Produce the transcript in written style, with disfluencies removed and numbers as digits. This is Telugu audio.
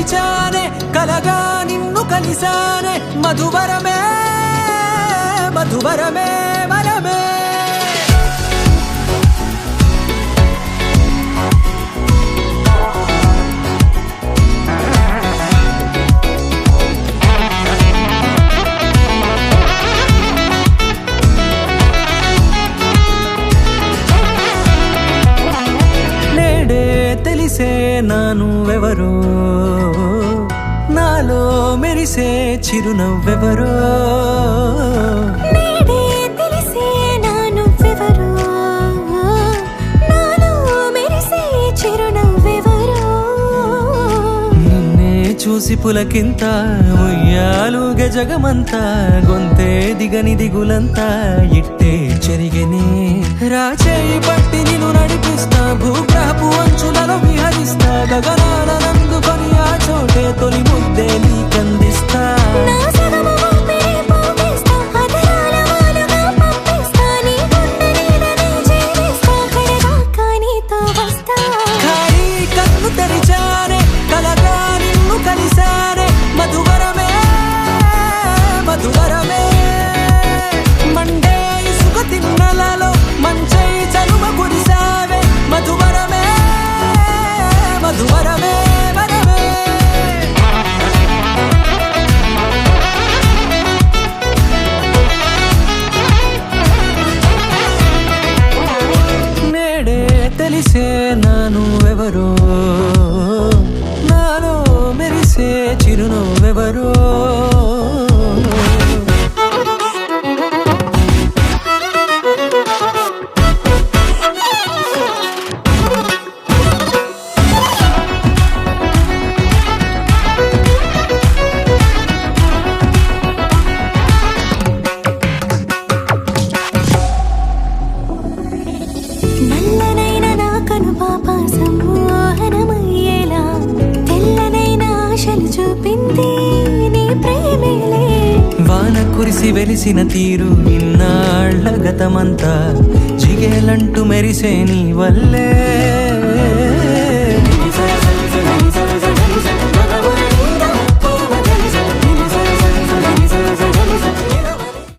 తెరిచానే కలగా నిన్ను కలిసానే మధువరమే మధువరమే వరమే తెలిసే నానువెవరో నాలో మెరిసే చిరునవ్వెవరో తెలిసే నానువెవరో నాలో మెరిసే చిరునవ్వెవరో నిన్నే చూసి పులకింత ఉయ్యాలుగ జగమంతా గొంతే దిగని దిగులంతా ఇట్టే చెరిగనే రాచేయి పట్టి నిన్ను నడిపిస్తా భూగ్రహపు అంచులలో విహరిస్తా గగనాలనందుకొని ఆ చోటే తొలి ముద్దే నీకందిస్తా ఖాళీ కన్ను తెరిచానే కలగా నిన్ను కలిసానే మధువరమే మధువరమే మండే ఇసుక తిన్నలలో మంచై చలుమ కురిసావే మధువరమే మధువరమే వరమే నేడే తెలిసే నానువెవరో నాలో మెరిసే చిరునవ్వెవరో నల్లనైన నా కనుపాప సమ్మోహనమయ్యేలా తెల్లనైన ఆశలు చూపింది నీ ప్రేమేలే వాన కురిసి వెలిసిన తీరు ఇన్నాళ్ల గతమంతా జిగేలంటూ మెరిసే నీ వల్లే